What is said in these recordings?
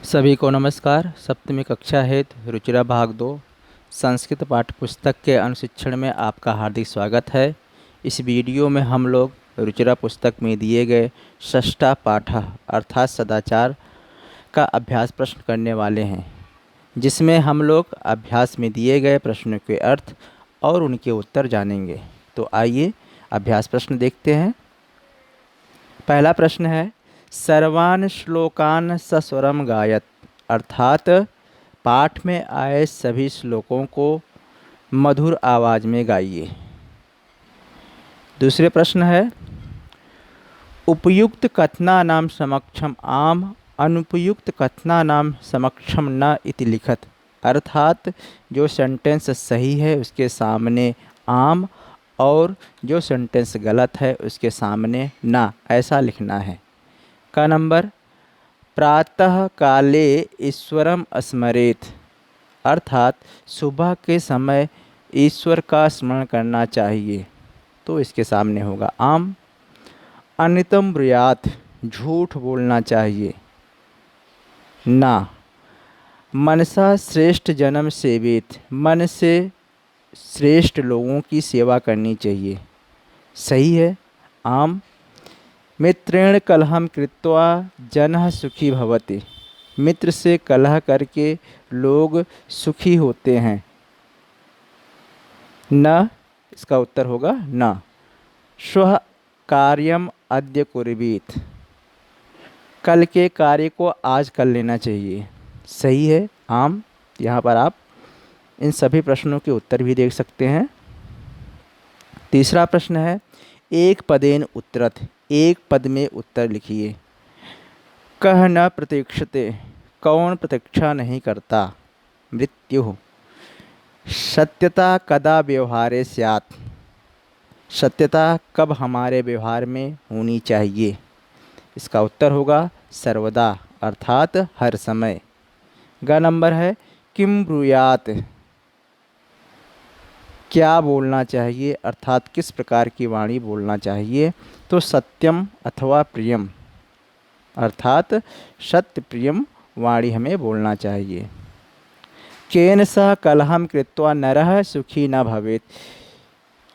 सभी को नमस्कार। सप्तमी कक्षा हेतु रुचिरा भाग 2 संस्कृत पाठ्य पुस्तक के अनुशिक्षण में आपका हार्दिक स्वागत है। इस वीडियो में हम लोग रुचिरा पुस्तक में दिए गए षष्ठा पाठ अर्थात सदाचार का अभ्यास प्रश्न करने वाले हैं, जिसमें हम लोग अभ्यास में दिए गए प्रश्नों के अर्थ और उनके उत्तर जानेंगे। तो आइए अभ्यास प्रश्न देखते हैं। पहला प्रश्न है, सर्वान् श्लोकान् सस्वरम गायत, अर्थात पाठ में आए सभी श्लोकों को मधुर आवाज में गाइए। दूसरे प्रश्न है, उपयुक्त कथनानां समक्षम आम अनुपयुक्त कथनानां समक्षम न इति लिखत, अर्थात जो सेंटेंस सही है उसके सामने आम और जो सेंटेंस गलत है उसके सामने ना, ऐसा लिखना है। का नंबर, प्रातः काले ईश्वरम स्मरेत, अर्थात सुबह के समय ईश्वर का स्मरण करना चाहिए, तो इसके सामने होगा आम। अनितम ब्रूयात, झूठ बोलना चाहिए, ना। मनसा श्रेष्ठ जन्म सेवित, मन से श्रेष्ठ लोगों की सेवा करनी चाहिए, सही है, आम। मित्रेण कलहम कृत्वा जनः सुखी भवति, मित्र से कलह करके लोग सुखी होते हैं, न, इसका उत्तर होगा न। श्वः कार्यम अद्य कुर्वीत, कल के कार्य को आज कर लेना चाहिए, सही है, आम। यहाँ पर आप इन सभी प्रश्नों के उत्तर भी देख सकते हैं। तीसरा प्रश्न है, एक पदेन उत्तरत, एक पद में उत्तर लिखिए। कह न प्रतीक्षते, कौन प्रतीक्षा नहीं करता। मृत्यु, सत्यता कदा व्यवहारे स्यात्, सत्यता कब हमारे व्यवहार में होनी चाहिए, इसका उत्तर होगा सर्वदा, अर्थात हर समय। ग नंबर है, किम ब्रूयात, क्या बोलना चाहिए, अर्थात किस प्रकार की वाणी बोलना चाहिए, तो सत्यम अथवा प्रियम, अर्थात सत्य प्रियम वाणी हमें बोलना चाहिए। केन सह कलहम कृत्वा नरः सुखी न भवेत्,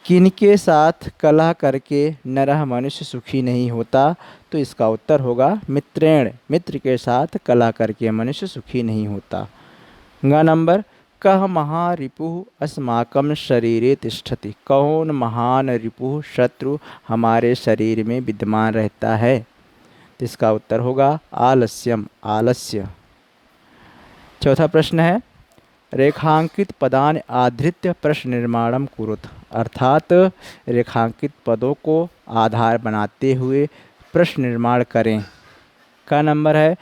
किनके साथ कलह करके नरः मनुष्य सुखी नहीं होता, तो इसका उत्तर होगा मित्रेण, मित्र के साथ कलह करके मनुष्य सुखी नहीं होता। ग नंबर, कह महारिपुः अस्माकं शरीरे तिष्ठति, कौन महान रिपुः शत्रु हमारे शरीर में विद्यमान रहता है, तो इसका उत्तर होगा आलस्यम, आलस्य। चौथा प्रश्न है, रेखांकित पदान आधृत्य प्रश्न निर्माणम कुरुत, अर्थात रेखांकित पदों को आधार बनाते हुए प्रश्न निर्माण करें। का नंबर है,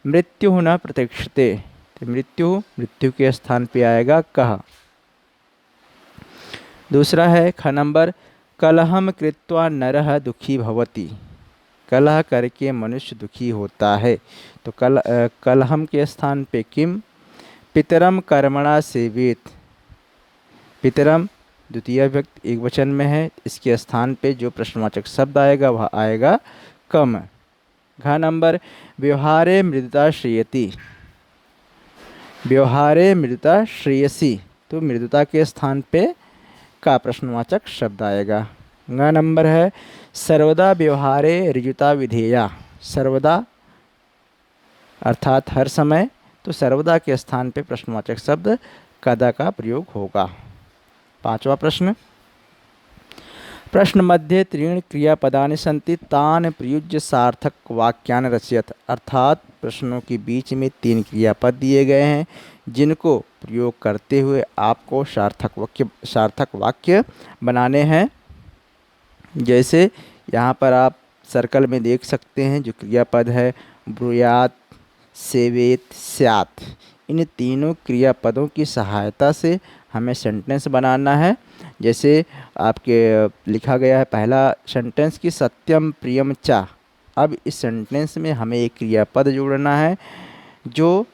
मृत्यु न प्रतीक्षते, मृत्यु, मृत्यु के स्थान पे आएगा कह। दूसरा है ख नंबर, कलहम कृत्वा नरः दुखी भवति, कलह करके मनुष्य दुखी होता है, तो कलहम के स्थान पे किम। पितरम कर्मणा सेवेत, पितरम द्वितीय विभक्ति एक वचन में है, इसके स्थान पे जो प्रश्नवाचक शब्द आएगा वह आएगा कम। घ नंबर, व्यवहारे मृदुता श्रेयति, व्यवहारे मृदुता श्रेयसी, तो मृदुता के स्थान पे का प्रश्नवाचक शब्द आएगा। ग नंबर है, सर्वदा व्यवहारे ऋजुता विधेया, सर्वदा अर्थात हर समय, तो सर्वदा के स्थान पे प्रश्नवाचक शब्द कदा का प्रयोग होगा। पांचवा प्रश्न, प्रश्न मध्ये त्रीणि क्रियापदानि सन्ति तान् प्रयुज्य सार्थक वाक्यान् रचयत, अर्थात प्रश्नों के बीच में 3 क्रियापद दिए गए हैं, जिनको प्रयोग करते हुए आपको सार्थक वाक्य बनाने हैं। जैसे यहाँ पर आप सर्कल में देख सकते हैं, जो क्रियापद है ब्रूयात, सेवेत, स्यात्, इन तीनों क्रियापदों की सहायता से हमें सेंटेंस बनाना है। जैसे आपके लिखा गया है पहला सेंटेंस कि सत्यम प्रियम चा, अब इस सेंटेंस में हमें एक क्रियापद जोड़ना है जो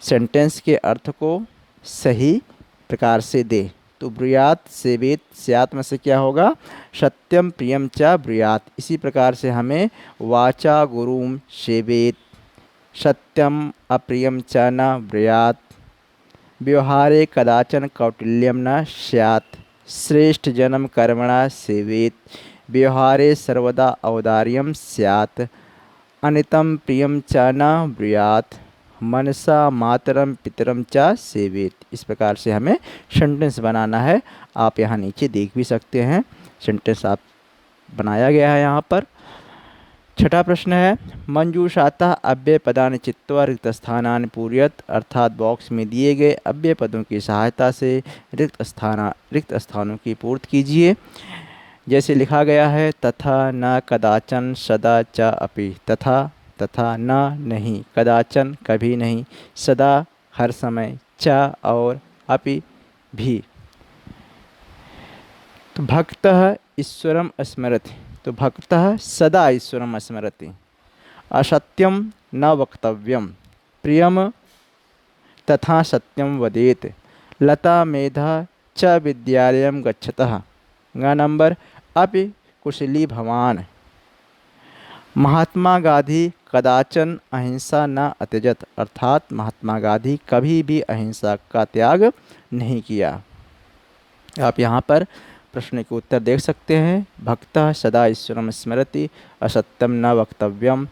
सेंटेंस के अर्थ को सही प्रकार से दे। तो ब्रूयात, सेवेत, स्यात् में से क्या होगा, सत्यम प्रियम च ब्रूयात। इसी प्रकार से हमें वाचा गुरुम सेवेत, सत्यम अप्रियम च न ब्रूयात्, व्यवहारे कदाचन कौटिल्यम न स्यात्, श्रेष्ठ जन्म कर्मणा सेवेत, व्यवहारे सर्वदा औदार्यम स्यात्, अनितम प्रियम च न ब्रूयात्, मनसा मातरम पितरम च सेवेत। इस प्रकार से हमें सेंटेंस बनाना है। आप यहाँ नीचे देख भी सकते हैं, सेंटेंस आप बनाया गया है यहाँ पर। छठा प्रश्न है, मंजूषातः अव्यय पदानि चित्वा रिक्त स्थानानि पूरयत, अर्थात बॉक्स में दिए गए अव्यय पदों की सहायता से रिक्त स्थानों की पूर्ति कीजिए। जैसे लिखा गया है, तथा न कदाचन सदा च अपि, तथा न नहीं, कदाचन कभी नहीं, सदा हर समय, च और अपि भी। तो भक्तः ईश्वरम स्मरति, तो भक्तः सदा ईश्वरम स्मरति, असत्यम न वक्तव्यम, प्रियम तथा सत्यम वदेत, लता मेधा च विद्यालयम गच्छतः, ग नंबर अपि कुशली भवान, महात्मा गांधी कदाचन अहिंसा न अत्यजत, अर्थात महात्मा गांधी कभी भी अहिंसा का त्याग नहीं किया। आप यहाँ पर प्रश्न के उत्तर देख सकते हैं। भक्तः सदा ईश्वरम स्मरति, असत्यम न वक्तव्यम,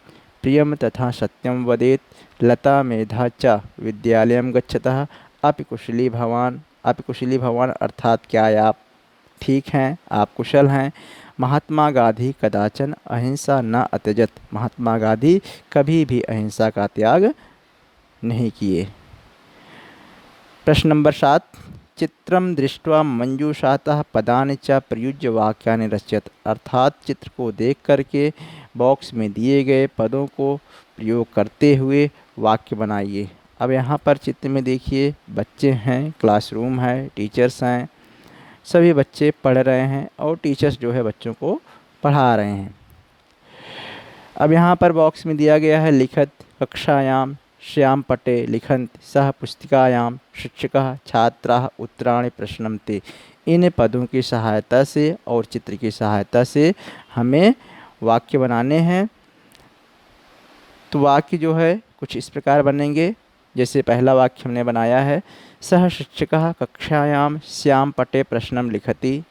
प्रियम तथा सत्यम वदेत, लता मेधा च विद्यालयम गच्छतः, अपि कुशली भवान, अपि कुशली भवान अर्थात क्या आप ठीक हैं, आप कुशल हैं। महात्मा गांधी कदाचन अहिंसा न अत्यजत, महात्मा गांधी कभी भी अहिंसा का त्याग नहीं किए। प्रश्न नंबर 7, चित्रम दृष्ट्वा मंजूषातः पदानि च प्रयुज्य वाक्यानि रचयत, अर्थात चित्र को देख करके बॉक्स में दिए गए पदों को प्रयोग करते हुए वाक्य बनाइए। अब यहाँ पर चित्र में देखिए, बच्चे हैं, क्लासरूम है, टीचर्स हैं, सभी बच्चे पढ़ रहे हैं और टीचर्स जो है बच्चों को पढ़ा रहे हैं। अब यहाँ पर बॉक्स में दिया गया है, लिखत कक्षायाम श्याम पटे लिखन्ति, सह पुस्तिकायां शिक्षकः छात्राः उत्तराणि प्रश्नन्ते। इन पदों की सहायता से और चित्र की सहायता से हमें वाक्य बनाने हैं। तो वाक्य जो है कुछ इस प्रकार बनेंगे, जैसे पहला वाक्य हमने बनाया है, सह शिक्षकः कक्षायां श्याम पटे प्रश्नं लिखति,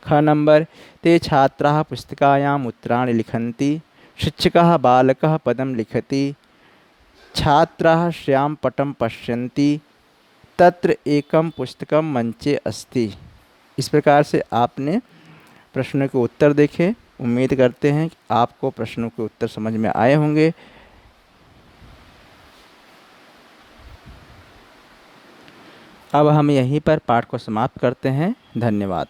ख नंबर ते छात्राः पुस्तिकायाम् उत्तराणि लिखन्ति, शिक्षकः बालकः पदं लिखति, छात्राः श्याम पटं पश्यन्ति, तत्र एकं पुस्तकं मंचे अस्ति। इस प्रकार से आपने प्रश्नों के उत्तर देखे। उम्मीद करते हैं कि आपको प्रश्नों के उत्तर समझ में आए होंगे। अब हम यहीं पर पाठ को समाप्त करते हैं। धन्यवाद।